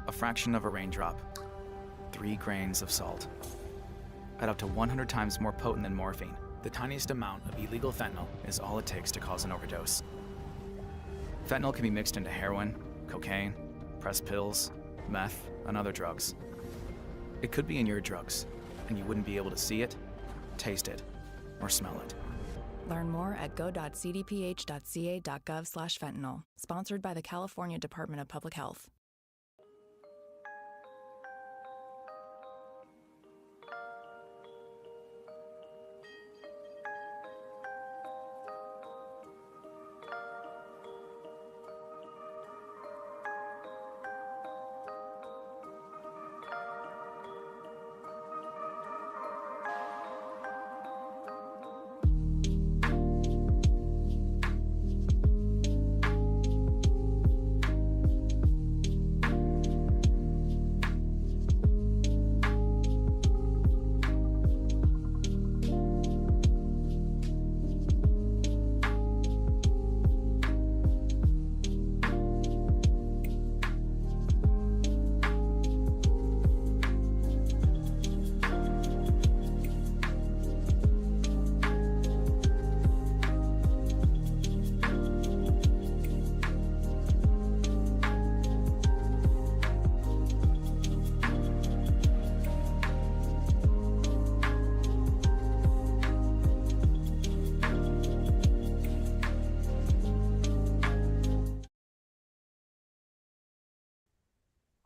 A fraction of a raindrop. 3 grains of salt. At up to 100 times more potent than morphine, the tiniest amount of illegal fentanyl is all it takes to cause an overdose. Fentanyl can be mixed into heroin, cocaine, pressed pills, meth, and other drugs. It could be in your drugs, and you wouldn't be able to see it, taste it, or smell it. Learn more at go.cdph.ca.gov/fentanyl. Sponsored by the California Department of Public Health.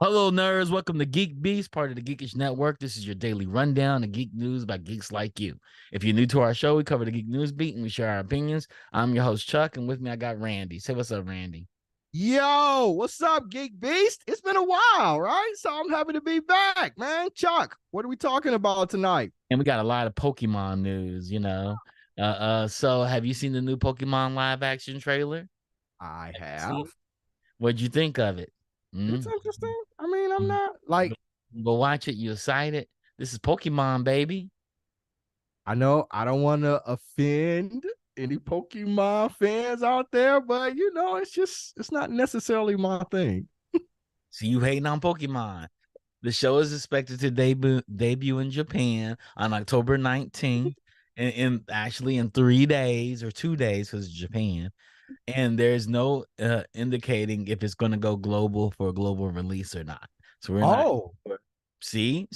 Hello, nerds. Welcome to GeekBeast, part of the Geekish Network. This is your daily rundown of geek news by geeks like you. If you're new to our show, we cover the geek news beat and we share our opinions. I'm your host, Chuck, and with me, I got Randy. Say what's up, Randy. Yo, what's up, GeekBeast? It's been a while, right? So I'm happy to be back, man. Chuck, what are we talking about tonight? And we got a lot of Pokemon news, you know. So have you seen the new Pokemon live action trailer? I have. What'd you think of it? It's interesting. I mean, I'm not like, Go watch it. You excited? This is Pokemon, baby. I know I don't want to offend any Pokemon fans out there, but you know, it's not necessarily my thing. So you hating on Pokemon. The show is expected to debut in Japan on October 19th, and actually in 3 days or 2 days because it's Japan. And there's no indicating if it's going to go global for a global release or not. So we're not. See.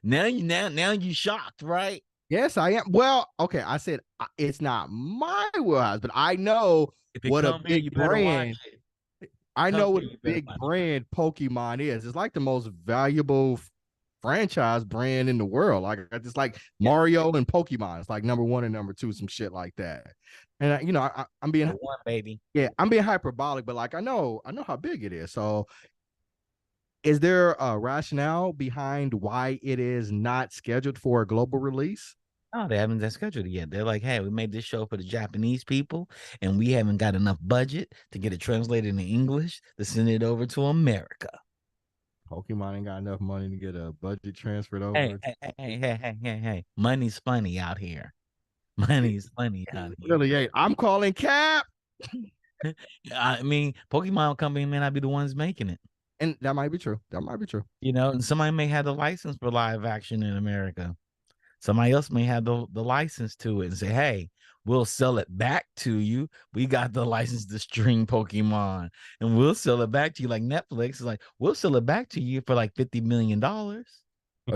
Now you shocked, right? Yes, I am. Well, okay, I said it's not my wheelhouse, but I know what a big brand. I know what a big brand Pokemon is. It's like the most valuable franchise brand in the world. Like it's like Mario and Pokemon. It's like number 1 and number 2, some shit like that. And you know, I'm being one, baby. Yeah, I'm being hyperbolic, but like I know how big it is. So, is there a rationale behind why it is not scheduled for a global release? No, they haven't scheduled it yet. They're like, hey, we made this show for the Japanese people, and we haven't got enough budget to get it translated in English to send it over to America. Pokemon ain't got enough money to get a budget transferred over. Hey. Money's funny out here. Money's funny out here. Really ain't. I'm calling cap. I mean, Pokemon company may not be the ones making it. And that might be true. You know, and somebody may have the license for live action in America. Somebody else may have the license to it and say, hey, we'll sell it back to you. We got the license to stream Pokemon and we'll sell it back to you like Netflix. Is like, we'll sell it back to you for like $50 million. Or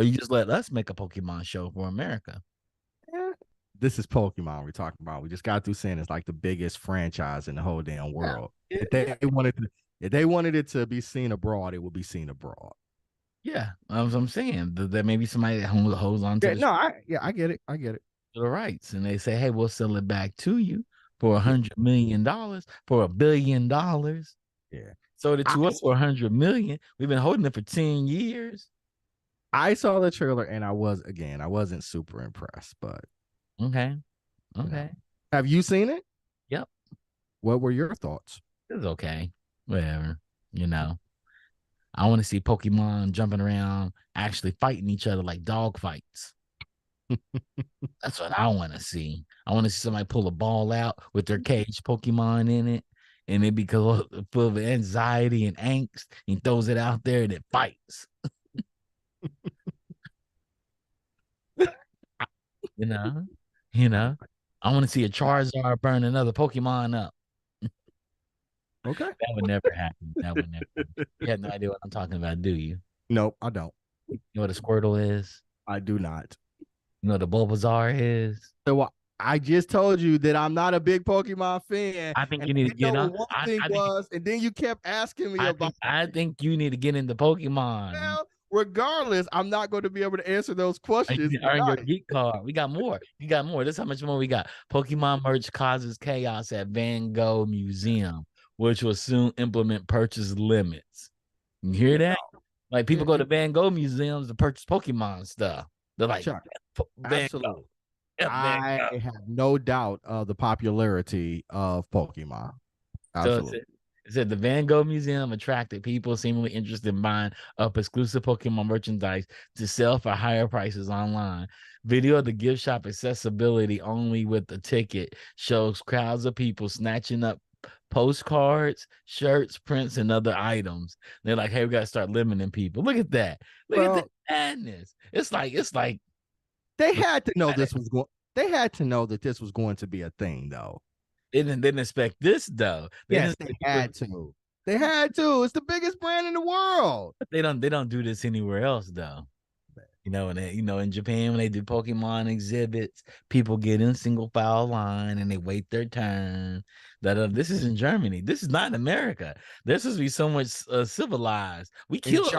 you just let us make a Pokemon show for America. Yeah. This is Pokemon we're talking about. We just got through saying it's like the biggest franchise in the whole damn world. Yeah. If they wanted it to be seen abroad, it would be seen abroad. Yeah, as I'm saying, there may be somebody that holds on to I get it. The rights, and they say, hey, we'll sell it back to you for $100 million, for $1 billion. Yeah. So to us for $100 million, we've been holding it for 10 years. I saw the trailer and I wasn't super impressed, but okay. Have you seen it? Yep. What were your thoughts? It was okay. Whatever, you know. I want to see Pokemon jumping around, actually fighting each other like dog fights. That's what I want to see. I want to see somebody pull a ball out with their cage Pokemon in it and it becomes full of anxiety and angst. He throws it out there and it fights. you know, you know. I want to see a Charizard burn another Pokemon up. Okay. That would never happen. That would never happen. You have no idea what I'm talking about, do you? Nope, I don't. You know what a Squirtle is? I do not. You know what a Bulbasaur is? So I just told you that I'm not a big Pokemon fan. I think and you need to get on. One thing was, and then you kept asking me about. I think you need to get into Pokemon. Well, regardless, I'm not going to be able to answer those questions. Earn your geek card. We got more. You got more. This is how much more we got. Pokemon merch causes chaos at Van Gogh Museum, which will soon implement purchase limits. You hear that? Like people go to Van Gogh museums to purchase Pokemon stuff. They're like, Chuck, Van absolutely. Gogh. I have no doubt of the popularity of Pokemon. Absolutely. So it said the Van Gogh Museum attracted people seemingly interested in buying up exclusive Pokemon merchandise to sell for higher prices online. Video of the gift shop accessibility only with a ticket shows crowds of people snatching up postcards, shirts, prints, and other items. They're like, "Hey, we gotta start limiting people." Look at that! Look at that madness! It's like they had to know this was going. They had to know that this was going to be a thing, though. They didn't expect this, though. They had to. They had to. It's the biggest brand in the world. They don't do this anywhere else, though. You know, and in Japan, when they do Pokemon exhibits, people get in single file line and they wait their turn. This is in Germany. This is not in America. This is be so much civilized. We killed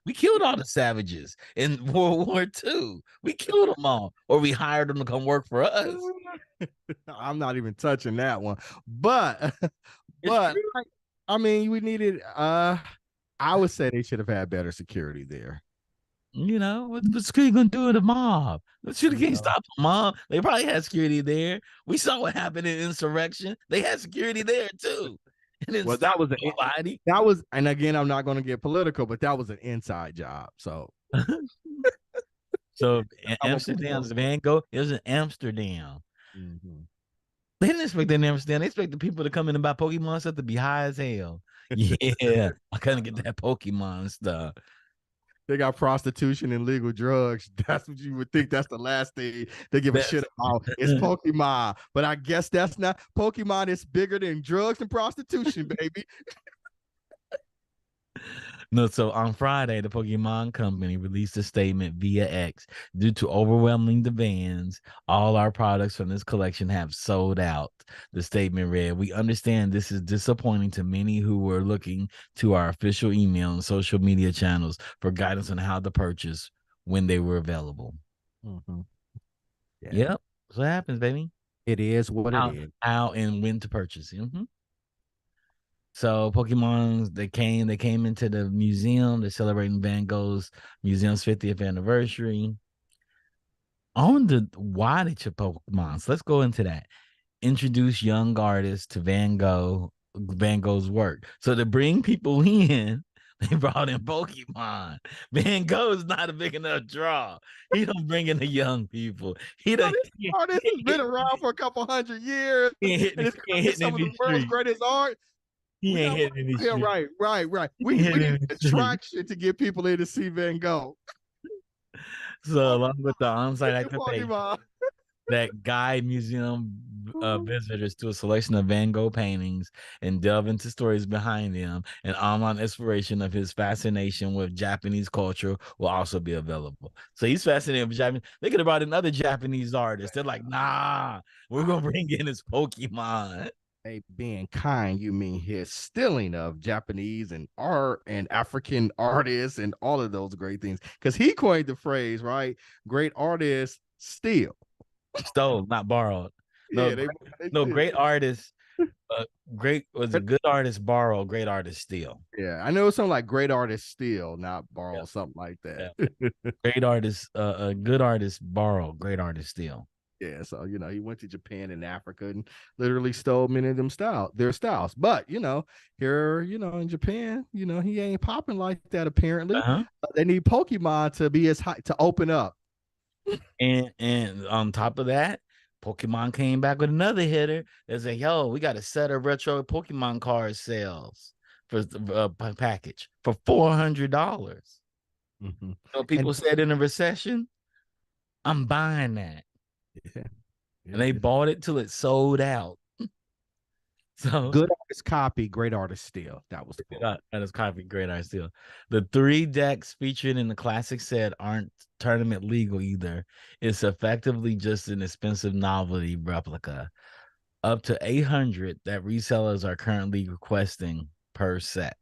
we killed all the savages in World War II. We killed them all, or we hired them to come work for us. I'm not even touching that one, but I mean, we needed. I would say they should have had better security there. You know, what's security gonna do with a mob? Security can't stop a mob. They probably had security there. We saw what happened in insurrection. They had security there too. Well, that was, and again, I'm not going to get political, but that was an inside job. So, Amsterdam's Van Gogh. It was in Amsterdam. Mm-hmm. They didn't expect that in Amsterdam. They expect the people to come in and buy Pokemon stuff to be high as hell. Yeah, I couldn't get that Pokemon stuff. They got prostitution and legal drugs. That's what you would think. That's the last thing they give a shit about. It's Pokemon. But I guess that's not. Pokemon is bigger than drugs and prostitution, baby. No, so on Friday, the Pokemon Company released a statement via X. Due to overwhelming demands, all our products from this collection have sold out. The statement read, "We understand this is disappointing to many who were looking to our official email and social media channels for guidance on how to purchase when they were available." Mm-hmm. Yeah. Yep. That's what happens, baby. It is what it is. How and when to purchase. Mm-hmm. So Pokemon, they came into the museum. They're celebrating Van Gogh's museum's 50th anniversary. On the why they took Pokemon. So let's go into that. Introduce young artists to Van Gogh's work. So to bring people in, they brought in Pokemon. Van Gogh is not a big enough draw. He don't bring in the young people. This has been around for a couple 100 years. It's some of the world's greatest art. He ain't hitting any street. Right. We need attraction to get people in to see Van Gogh. So along with the on-site activity, that guide museum visitors to a selection of Van Gogh paintings and delve into stories behind them, and online inspiration of his fascination with Japanese culture will also be available. So he's fascinated with Japanese. They could have brought in other Japanese artists. They're like, nah, we're going to bring in his Pokemon. Being kind, you mean his stealing of Japanese and art and African artists and all of those great things, because he coined the phrase, right? Great artists steal. Stole, not borrowed. Great artists. A good artist borrow, great artist steal. Yeah, I know something like great artists steal, not borrow, something like that. Yeah. Great artists, good artists borrow, great artists steal. Yeah, so he went to Japan and Africa and literally stole many of their styles. But here, in Japan, he ain't popping like that. Apparently, they need Pokemon to be as high to open up. And on top of that, Pokemon came back with another hitter. They said, "Yo, we got a set of retro Pokemon card sales for the package for $400." Mhm. So people And said in a recession, I'm buying that, yeah, and they yeah. bought it till it sold out. So Good artist copy, great artist steal. That was the quote. that is copy great art still. The 3 decks featured in the classic set aren't tournament legal either. It's effectively just an expensive novelty replica. Up to 800 that resellers are currently requesting per set.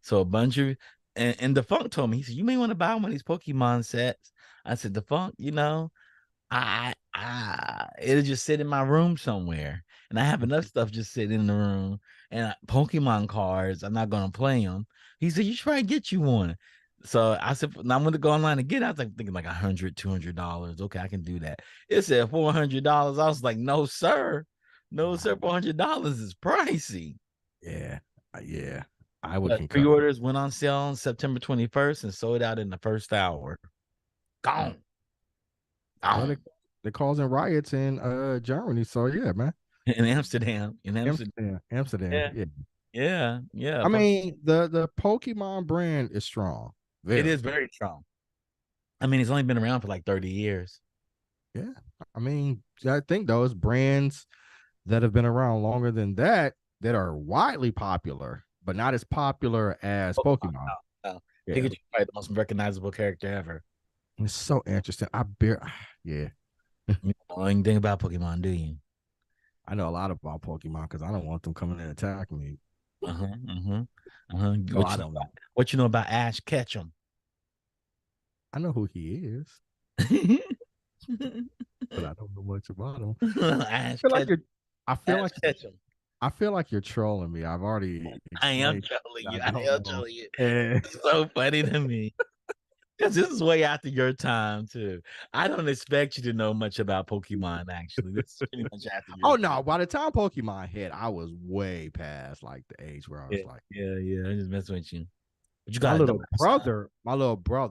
So a bunch of and Defunct told me, he said, you may want to buy one of these Pokemon sets. I said, Defunct, it'll just sit in my room somewhere. And I have enough stuff just sitting in the room. And Pokemon cards, I'm not gonna play them. He said, you should probably get you one. So I said, now I'm gonna go online and get it. I was like thinking like $100, $200. Okay, I can do that. It said $400. I was like, no, sir. No, sir, $400 is pricey. Yeah, yeah, I would But concur. pre-orders went on sale on September 21st and sold out in the first hour. Gone. Well, they're causing riots in Germany, so yeah, man. In Amsterdam. Amsterdam. Yeah. Yeah. Yeah. I mean, the Pokemon brand is strong. It is Very. very strong. I mean, it's only been around for like 30 years. Yeah. I mean, I think those brands that have been around longer than that are widely popular, but not as popular as Pokemon. No. Yeah. Pikachu's probably the most recognizable character ever. It's so interesting. Yeah. You know anything about Pokemon, do you? I know a lot about Pokemon because I don't want them coming and attacking me. No, I don't know. What you know about Ash Ketchum? I know who he is, but I don't know much about him. Ash I feel like you're trolling me. I've already I am explained. trolling you. I I don't am know. trolling you. Eh. It's so funny to me. Because this is way after your time, too. I don't expect you to know much about Pokemon, actually. This is pretty much after your Oh time. no! By the time Pokemon hit, I was way past like the age where I was like, yeah. I just messing with you. But you my got little brother.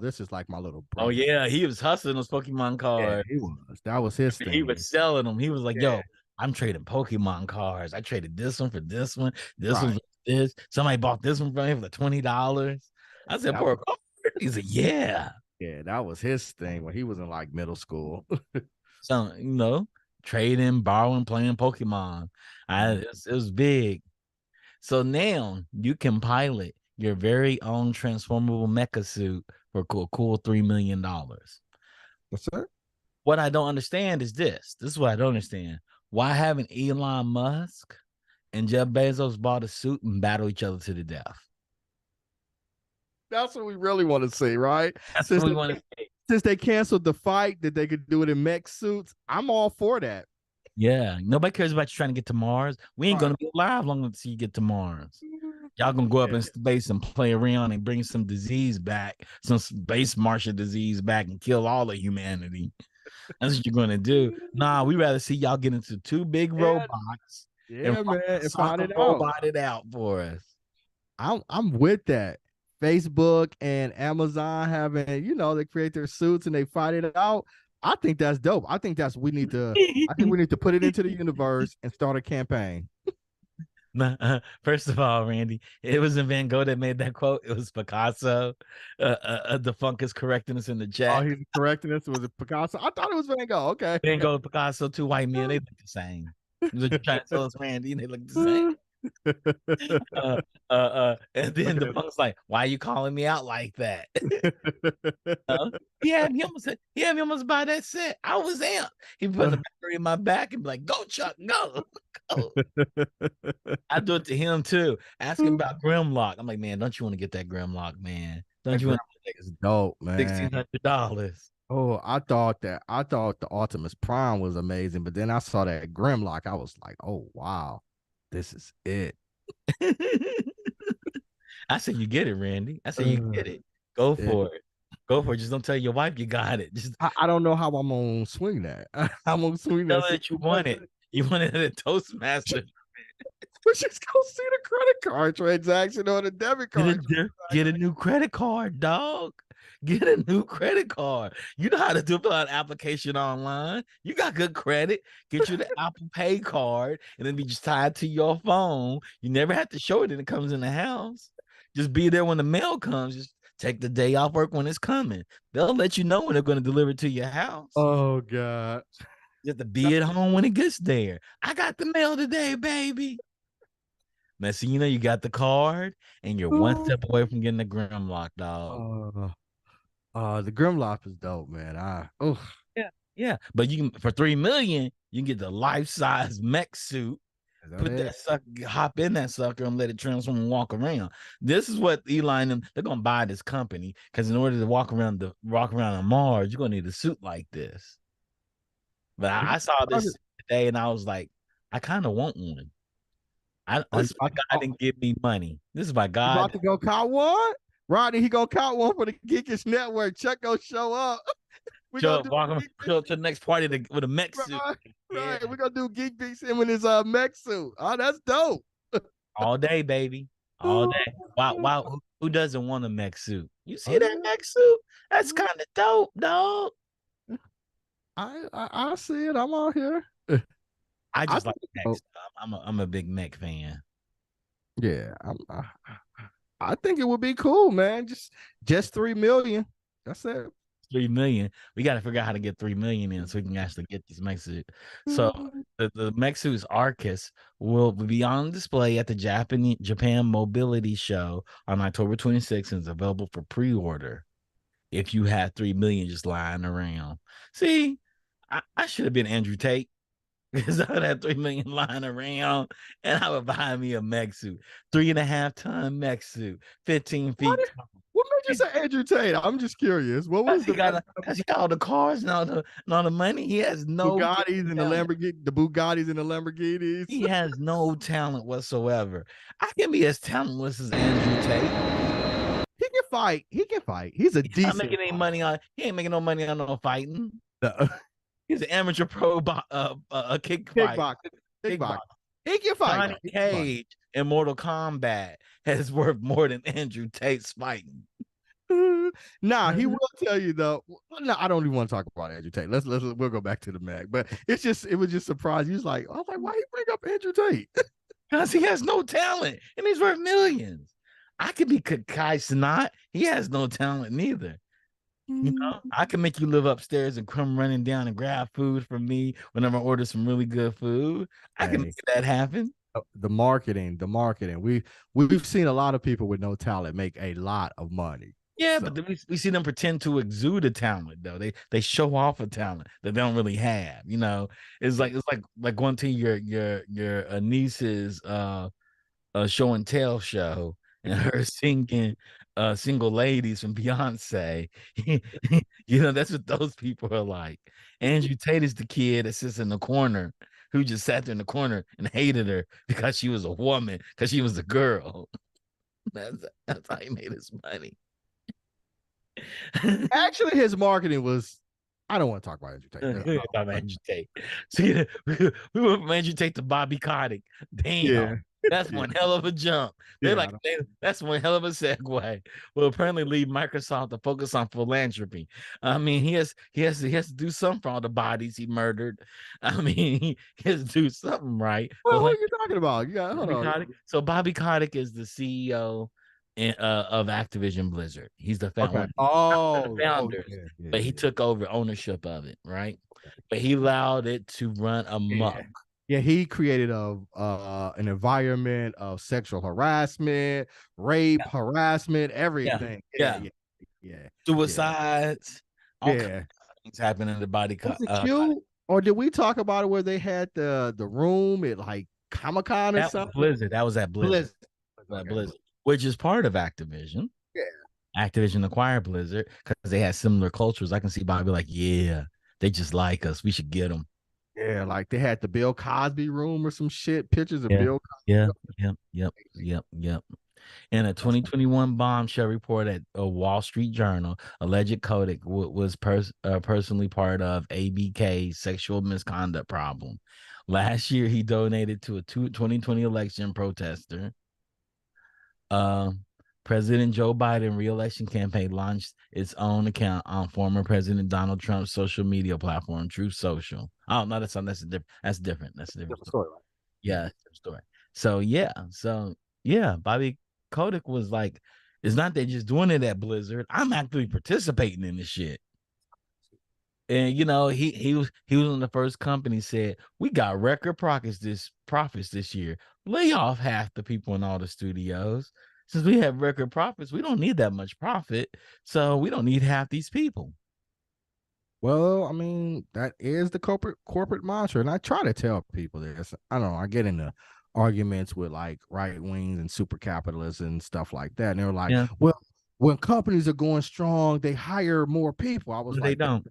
This is like my little brother. Oh yeah, he was hustling those Pokemon cards. Yeah, he was. That was his thing. He was selling them. He was like, Yeah. "Yo, I'm trading Pokemon cards. I traded this one for this one. This Right. one for this. Somebody bought this one from him for $20." I said, That "For a was- card?" He said, "Yeah." Yeah, that was his thing when he was in like middle school. So trading, borrowing, playing Pokemon. It was big. So now you can pilot your very own transformable mecha suit for a cool $3 million. What's that? What I don't understand is this. This is what I don't understand. Why haven't Elon Musk and Jeff Bezos bought a suit and battle each other to the death? That's what we really want to see, right? That's what we want to see. Since they canceled the fight that they could do it in mech suits, I'm all for that. Yeah, nobody cares about you trying to get to Mars. We ain't gonna be alive long enough to see you get to Mars. Y'all gonna go up in space and play around and bring some disease back, some space Martian disease back, and kill all of humanity. That's what you're gonna do. Nah, we rather see y'all get into 2 big robots. Yeah, man, and find it robot it out for us. I'm with that. Facebook and Amazon having, they create their suits and they fight it out. I think that's dope. I think we need to put it into the universe and start a campaign. First of all, Randy, it wasn't Van Gogh that made that quote. It was Picasso. The funk is correcting us in the chat. Oh, he's correcting us. Was it Picasso? I thought it was Van Gogh. Okay. Van Gogh and Picasso, 2 white men, they look the same. You're trying to tell us, Randy, they look the same. And then the punk's like, "Why are you calling me out like that?" He had me almost buy that set. I was amped. He put the battery in my back and be like, "Go, Chuck, go." I do it to him too. Ask him about Grimlock. I'm like, "Man, don't you want to get that Grimlock, man? Don't you want to it's dope, man. $1,600?" Oh, I thought the Optimus Prime was amazing, but then I saw that Grimlock. I was like, "Oh wow, this is it." I said, "You get it, Randy." I said, "You get it. Go for it. Go for it. Just don't tell your wife you got it. Just I don't know how I'm gonna swing that. I'm gonna swing tell that. her that you want it. You want it at a Toastmaster. We just go see the credit card transaction or the debit card. Get a new credit card, dog. Get a new credit card. You know how to do an application online. You got good credit. Get you the Apple Pay card, and then be just tied to your phone. You never have to show it, and it comes in the house. Just be there when the mail comes. Just take the day off work when it's coming. They'll let you know when they're going to deliver it to your house. Oh God. You have to be at home when it gets there. I got the mail today, baby. Now, so you know you got the card, and you're one step away from getting the Grimlock, dog. The Grimlock is dope, man. Yeah. But you can, for $3 million, you can get the life-size mech suit. Put that sucker, hop in that sucker, and let it transform and walk around. This is what Eli and them, they're gonna buy this company, because in order to walk around on Mars, you're gonna need a suit like this. But I saw this today, and I was like, I kind of want one. This is why God didn't give me money. This is why God. You about to go count one? Rodney, he gonna count one for the Geekish Network. Chuck gonna show up. We gonna show up to the next party with a mech suit. Right. We're gonna do GeekBeast him in his mech suit. Oh, that's dope. All day, baby. All day. Wow. Who doesn't want a mech suit? You see that mech suit? That's kind of dope, dog. I see it. I'm out here. I just like mech stuff. I'm a big mech fan. Yeah, I think it would be cool, man. Just 3 million. That's it. 3 million. We got to figure out how to get 3 million in so we can actually get this mech suit. So the mech suit's Arcus will be on display at the Japan Mobility Show on October 26th, and is available for pre-order if you have 3 million just lying around. See, I should have been Andrew Tate, because I would have 3 million lying around, and I would buy me a mech suit, 3.5-ton mech suit, 15 feet. What made you say Andrew Tate? I'm just curious. What was because he got all the cars and all the money. He has no Bugattis and the Lamborghini, the Bugattis and the Lamborghinis. He has no talent whatsoever. I can be as talentless as Andrew Tate. He can fight. He's a decent. Not making any money on. He ain't making no money on no fighting. No. He's an amateur pro kickboxer. He can fight. Johnny Cage in Mortal Kombat has worth more than Andrew Tate's fighting. Nah, he will tell you though. No, I don't even want to talk about Andrew Tate. We'll go back to the Mech. But it was just surprising. He's like, I was like, why you bring up Andrew Tate? Because he has no talent and he's worth millions. I could be Kai Cenat. He has no talent neither. You know, I can make you live upstairs and come running down and grab food from me whenever I order some really good food. I can make that happen. The marketing. We've seen a lot of people with no talent make a lot of money. Yeah, so. But we see them pretend to exude a talent though. They show off a talent that they don't really have. You know, it's like going to your niece's show and tell show and her singing Single Ladies from Beyonce. You know, that's what those people are like. Andrew Tate is the kid that sits in the corner who just sat there in the corner and hated her because she was a woman, because she was a girl. That's how he made his money. Actually, his marketing was. I don't want to talk about Andrew Tate. About Andrew Tate. See, we went from Andrew Tate to Bobby Kotick. Damn. Yeah. That's one hell of a jump. That's one hell of a segue. Will apparently lead Microsoft to focus on philanthropy. I mean, he has to do something for all the bodies he murdered. I mean, he has to do something right. Well, what are you talking about? Yeah, hold on. So Bobby Kotick is the CEO of Activision Blizzard. He's the founder. Okay. But he took over ownership of it, right? But he allowed it to run amok. Yeah, he created an environment of sexual harassment, rape, harassment, everything. Yeah. Suicides. All kinds of things happen in the body. Or did we talk about it where they had the room at like Comic-Con or something? Blizzard. That was at Blizzard. Blizzard, which is part of Activision. Yeah. Activision acquired Blizzard because they had similar cultures. I can see Bobby like, yeah, they just like us. We should get them. Yeah, like they had the Bill Cosby room or some shit, pictures of Bill Cosby. Yep. In a 2021 bombshell report at a Wall Street Journal, alleged Kotick was personally part of ABK's sexual misconduct problem. Last year, he donated to a 2020 election protester. Uh, President Joe Biden re-election campaign launched its own account on former President Donald Trump's social media platform, Truth Social. Oh no, that's different. That's different. That's a different story. Right? Yeah, that's a different story. So yeah, Bobby Kotick was like, it's not they just doing it at Blizzard. I'm actually participating in this shit. And he was in the first company said, we got record profits this year. Lay off half the people in all the studios. Since we have record profits, we don't need that much profit. So we don't need half these people. Well, I mean, that is the corporate mantra. And I try to tell people this. I don't know, I get into arguments with like right wings and super capitalists and stuff like that. And they're like, Yeah. well, when companies are going strong, they hire more people. I was But like, they don't.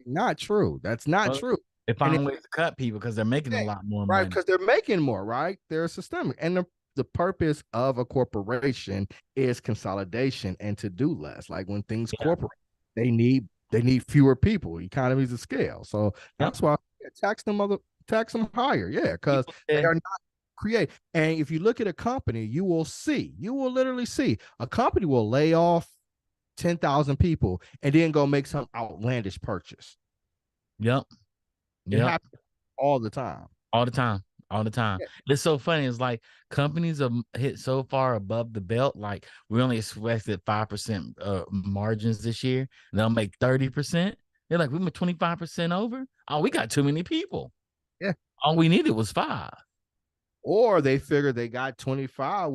not true. That's not true. They And find ways to cut people because they're making a lot more right, money. because they're making more, right? They're systemic. And the purpose of a corporation is consolidation and to do less. Like when things corporate, they need fewer people, economies of scale. So that's why tax them higher. Yeah, because they are not create. And if you look at a company, you will literally see a company will lay off 10,000 people and then go make some outlandish purchase. Yep. It happens all the time. All the time. Yeah. It's so funny. It's like companies are hit so far above the belt. Like we only expected 5% margins this year. And they'll make 30%. They're like, we went 25% over. Oh, we got too many people. Yeah. All we needed was 5. Or they figured they got 25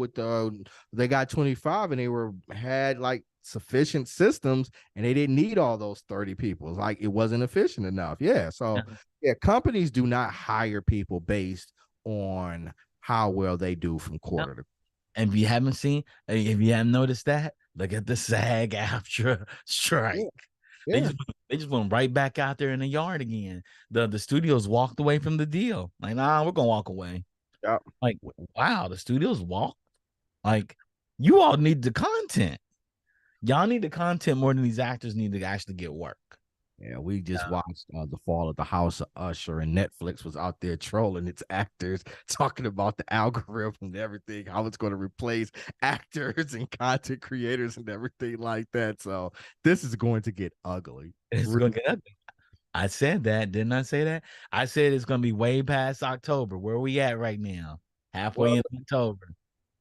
they got 25 and they had like sufficient systems and they didn't need all those 30 people. It's like it wasn't efficient enough. Yeah. So companies do not hire people based on how well they do from quarter to. And if you haven't noticed that, look at the SAG after strike. Yeah. They just went right back out there in the yard again. The studios walked away from the deal. Like, nah, we're gonna walk away. Yeah. Like, wow, the studios walked. Like, you all need the content. Y'all need the content more than these actors need to actually get work. Yeah, we just watched The Fall of the House of Usher, and Netflix was out there trolling its actors, talking about the algorithm and everything, how it's going to replace actors and content creators and everything like that. So this is going to get ugly. It's going to get ugly. I said that. Didn't I say that? I said it's going to be way past October. Where are we at right now? Halfway in October.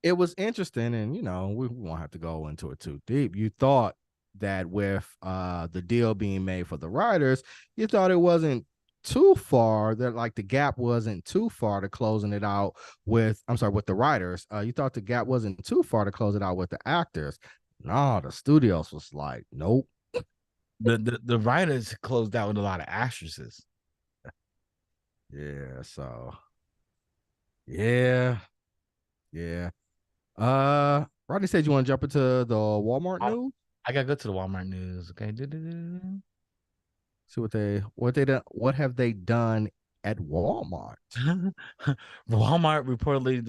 It was interesting, and we won't have to go into it too deep. You thought that with the deal being made for the writers, you thought it wasn't too far, that like the gap wasn't too far to closing it out with the writers. You thought the gap wasn't too far to close it out with the actors. No, the studios was like, nope. The writers closed out with a lot of actresses. Yeah, so yeah. Rodney said you want to jump into the Walmart news? I gotta go to the Walmart news. Okay. See what have they done at Walmart? Walmart reportedly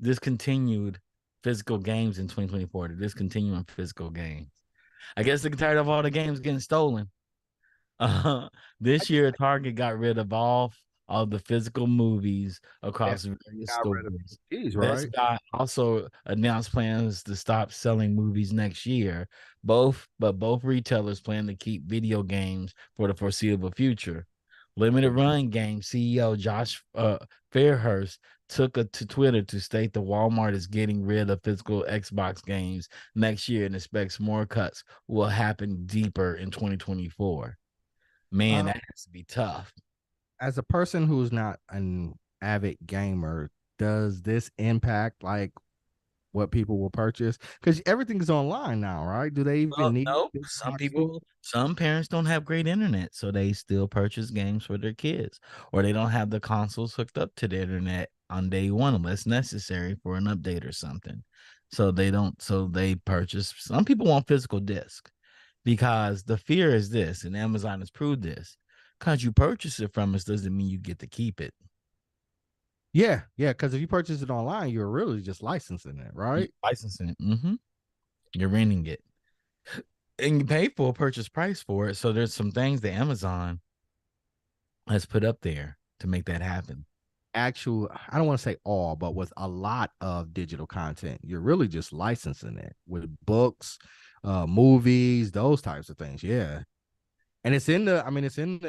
discontinued physical games in 2024. They're discontinuing physical games. I guess they're tired of all the games getting stolen. This year, Target got rid of all of the physical movies across various stores. Best Buy also announced plans to stop selling movies next year. Both retailers plan to keep video games for the foreseeable future. Limited Run Game CEO Josh Fairhurst took to Twitter to state that Walmart is getting rid of physical Xbox games next year and expects more cuts will happen deeper in 2024. Man, that has to be tough. As a person who's not an avid gamer, does this impact like what people will purchase? Because everything's online now, right? Do they even need? No, some parents don't have great internet, so they still purchase games for their kids, or they don't have the consoles hooked up to the internet on day one unless necessary for an update or something. So they don't. So they purchase. Some people want physical disc because the fear is this, and Amazon has proved this. Because you purchase it from us doesn't mean you get to keep it. Yeah, yeah, because if you purchase it online, you're really just licensing it, You're right? licensing it. You're renting it. And you pay full purchase price for it. So there's some things that Amazon has put up there to make that happen. Actual, I don't want to say all, but with a lot of digital content, you're really just licensing it with books, movies, those types of things. Yeah. And it's in the, I mean, it's in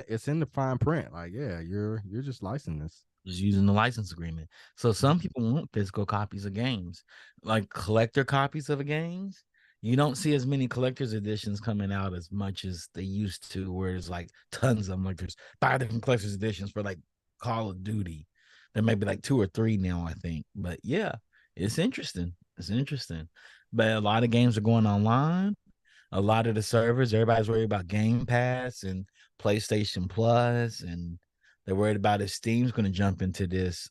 the fine print. Like, yeah, you're just licensing this. Just using the license agreement. So some people want physical copies of games, like collector copies of games. You don't see as many collector's editions coming out as much as they used to, where there's like tons of them. Like there's 5 different collector's editions for like Call of Duty. There may be like 2 or 3 now, I think. But yeah, it's interesting. It's interesting. But a lot of games are going online. A lot of the servers, everybody's worried about Game Pass and PlayStation Plus, and they're worried about if Steam's going to jump into this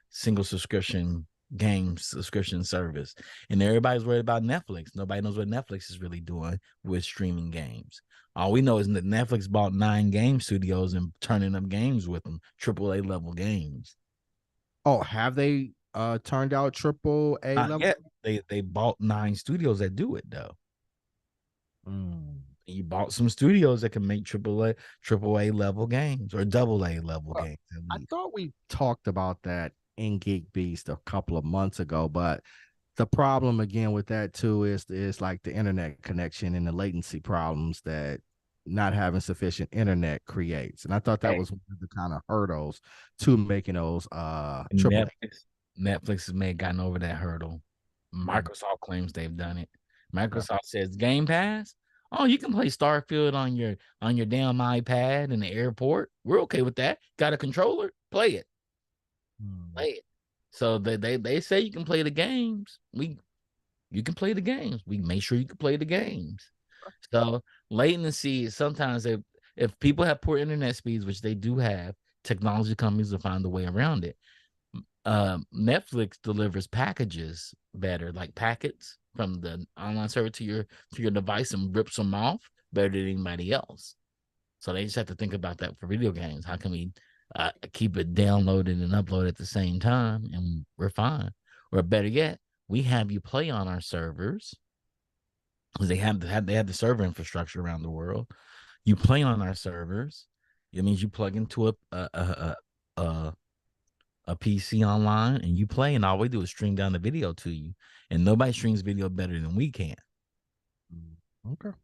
single subscription game subscription service. And everybody's worried about Netflix. Nobody knows what Netflix is really doing with streaming games. All we know is that Netflix bought 9 game studios and turning up games with them, AAA level games. Oh, have they turned out triple A Not level? yet. They bought 9 studios that do it though. Mm. You bought some studios that can make triple A level games or double A level Well, games at I least. thought we talked about that in Geek Beast a couple of months ago, but the problem again with that too is like the internet connection and the latency problems that not having sufficient internet creates. And I thought that Hey, was one of the kind of hurdles to making those triple Netflix has made gotten over that hurdle. A. Microsoft claims they've done it. Okay. Microsoft says Game Pass. Oh, you can play Starfield on your damn iPad in the airport. We're okay with that. Got a controller? Play it. Mm. Play it. So they say you can play the games. You can play the games. We make sure you can play the games. So latency sometimes if people have poor internet speeds, which they do have, technology companies will find a way around it. Netflix delivers packages better, like packets from the online server to your device and rips them off better than anybody else. So they just have to think about that for video games. How can we keep it downloaded and uploaded at the same time, and we're fine. Or better yet, we have you play on our servers because they have the server infrastructure around the world. You play on our servers. It means you plug into a a PC online and you play, and all we do is stream down the video to you. And nobody streams video better than we can. Okay.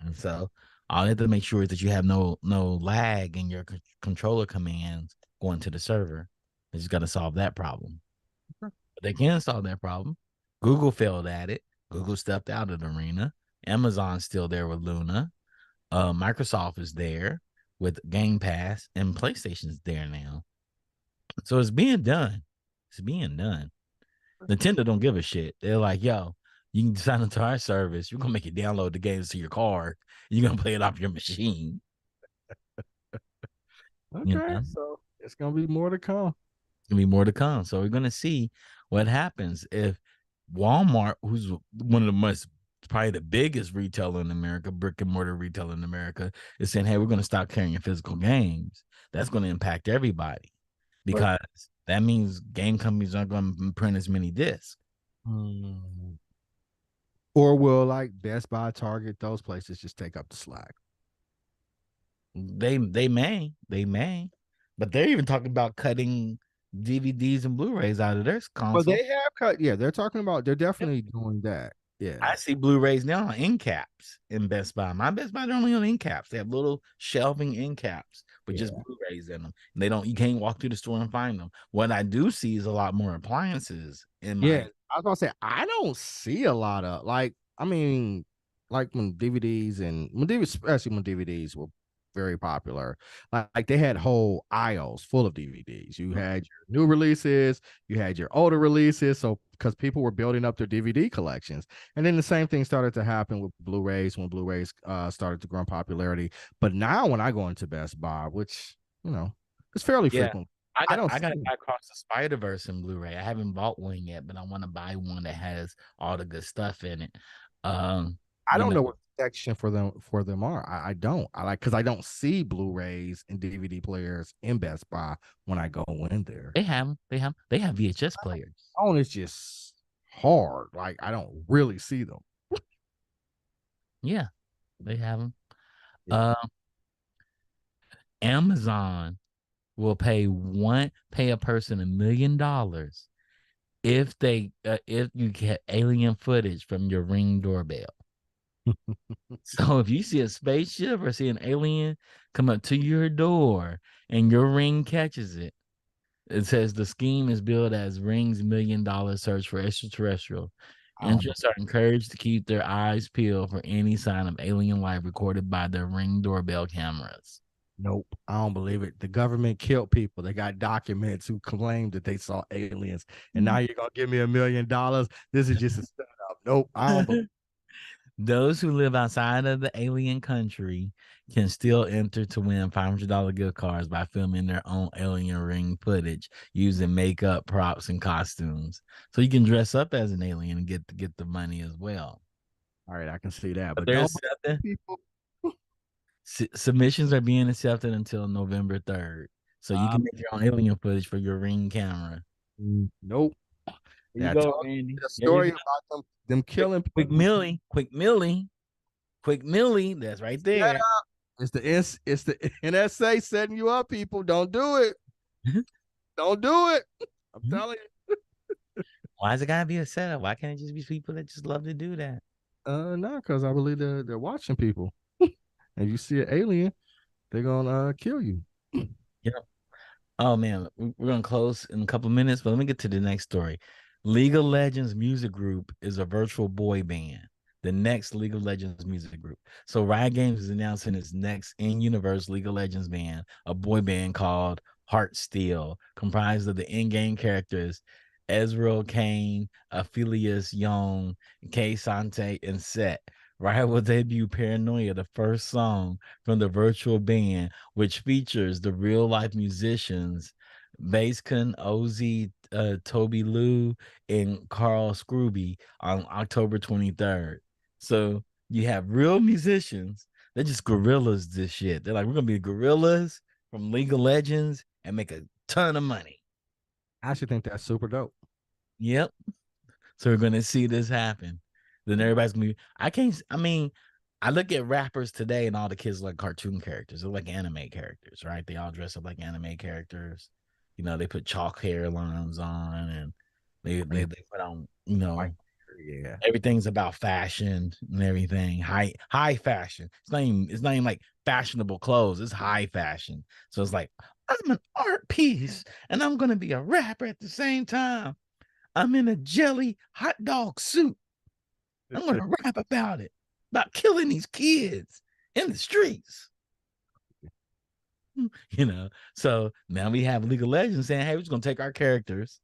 And so all you have to make sure is that you have no lag in your controller commands going to the server. They just got to solve that problem. Okay. But they can solve that problem. Google failed at it. Google stepped out of the arena. Amazon's still there with Luna. Microsoft is there with Game Pass, and PlayStation's there now. So it's being done. It's being done. Nintendo don't give a shit. They're like, yo, you can sign into our service. We're gonna make you download the games to your car. You're gonna play it off your machine. You Okay. know, So it's gonna be more to come. gonna be more to come. So we're gonna see what happens if Walmart, who's one of the most probably the biggest retailer in America, brick and mortar retailer in America, is saying, hey, we're gonna stop carrying physical games. That's gonna impact everybody But because that means game companies aren't gonna print as many discs. mm, or will like Best Buy, Target, those places just take up the slack? They may, but they're even talking about cutting DVDs and Blu-rays out of their Well, console. they have cut. Yeah, they're talking about. They're definitely doing that. I Yeah. see Blu-rays now on end caps in Best Buy. My Best Buy, they're only on end caps. They have little shelving end caps with just Yeah. Blu-rays in them. And you can't walk through the store and find them. What I do see is a lot more appliances in Yeah. my. I was gonna say I don't see a lot of like. I mean, like when DVDs and when DVDs, especially when DVDs were very popular. Like they had whole aisles full of DVDs. You had your new releases, you had your older releases. So because people were building up their DVD collections, and then the same thing started to happen with Blu-rays when Blu-rays started to grow in popularity. But now when I go into Best Buy, which you know it's fairly Yeah, frequent, I don't I got to see. buy Across the Spider-Verse in Blu-ray. I haven't bought one yet, but I want to buy one that has all the good stuff in it. Um, I don't know what section for them are. I don't. I like because I don't see Blu-rays and DVD players in Best Buy when I go in there. They have them. They have VHS players. Oh, it's just hard. Like I don't really see them. Yeah, they have them. Yeah. Amazon will pay a person $1 million if you get alien footage from your Ring doorbell. So if you see a spaceship or see an alien come up to your door and your Ring catches it, it says the scheme is billed as Ring's $1 million search for extraterrestrial. Interests are encouraged to keep their eyes peeled for any sign of alien life recorded by their Ring doorbell cameras. Nope, I don't believe it. The government killed people. They got documents who claimed that they saw aliens, and now you're gonna give me $1 million. This is just a setup. Nope, I don't believe. Those who live outside of the alien country can still enter to win $500 gift cards by filming their own alien ring footage using makeup, props, and costumes. So you can dress up as an alien and get the money as well. All right, I can see that, but there's don't people. Submissions are being accepted until November 3rd. So you can make your own alien footage for your Ring camera. Nope. There you go, Randy. The story about them killing people. Quick Millie. That's right there. It's the NSA setting you up, people. Don't do it. Don't do it. I'm telling you. Why is it gotta be a setup? Why can't it just be people that just love to do that? No, because I believe they're watching people. And you see an alien, they're gonna kill you. Yep. Oh man, we're gonna close in a couple of minutes, but let me get to the next story. League of Legends Music Group is a virtual boy band. The next League of Legends music group. So Riot Games is announcing its next in-universe League of Legends band, a boy band called Heartsteel, comprised of the in-game characters Ezreal, Kane, Aphelios, Young, Kay Sante, and Set. Riot will debut Paranoia, the first song from the virtual band, which features the real-life musicians Basecon, Ozzy, Toby Lou, and Carl Scrooby on October 23rd. So you have real musicians. They're just gorillas this shit. They're like, we're going to be gorillas from League of Legends and make a ton of money. I actually think that's super dope. Yep. So we're going to see this happen. Then everybody's going to be, I look at rappers today and all the kids like cartoon characters. They're like anime characters, right? They all dress up like anime characters. You know, they put chalk hairlines on and they put on, Yeah, everything's about fashion and everything. High fashion. It's not even like fashionable clothes. It's high fashion. So it's like, I'm an art piece and I'm gonna be a rapper at the same time. I'm in a jelly hot dog suit. I'm gonna rap about killing these kids in the streets. So now we have League of Legends saying, hey, we're just gonna take our characters,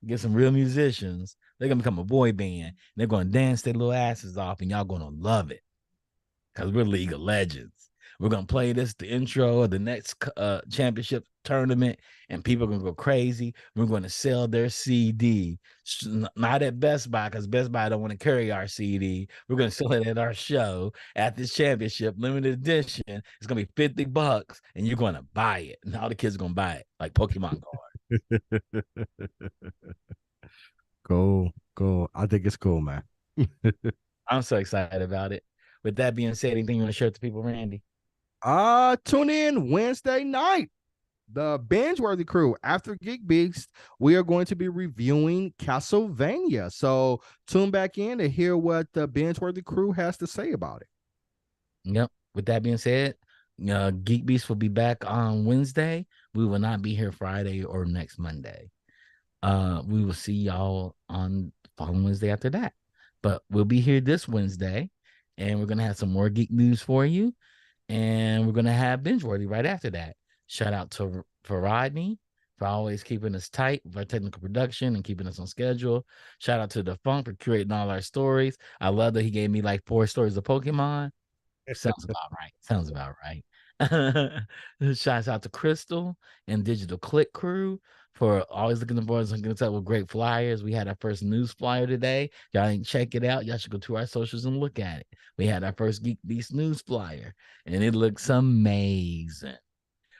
get some real musicians. They're gonna become a boy band. They're gonna dance their little asses off, and y'all gonna love it because we're League of Legends. We're gonna play the intro of the next championship tournament, and people are gonna go crazy. We're gonna sell their CD, not at Best Buy because Best Buy don't want to carry our CD. We're gonna sell it at our show at this championship limited edition. It's gonna be $50, and you're gonna buy it, and all the kids are gonna buy it like Pokemon cards. Cool. I think it's cool, man. I'm so excited about it. With that being said, anything you want to share with the people, Randy? Tune in Wednesday night. The Binge-Worthy crew, after GeekBeast, we are going to be reviewing Castlevania. So tune back in to hear what the Binge-Worthy crew has to say about it. Yep. With that being said, GeekBeast will be back on Wednesday. We will not be here Friday or next Monday. We will see y'all on following Wednesday after that. But we'll be here this Wednesday, and we're gonna have some more geek news for you, and we're gonna have Binge-Worthy right after that. Shout out to Rodney for always keeping us tight with our technical production and keeping us on schedule. Shout out to the Funk for curating all our stories. I love that he gave me like 4 stories of Pokemon. Sounds about right. Shouts out to Crystal and Digital Click crew for always looking for us and going up with great flyers. We had our first news flyer today. Y'all ain't check it out. Y'all should go to our socials and look at it. We had our first GeekBeast news flyer, and it looks amazing.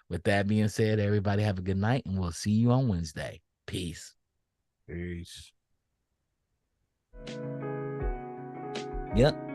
With that being said, everybody have a good night, and we'll see you on Wednesday. Peace. Peace. Yep.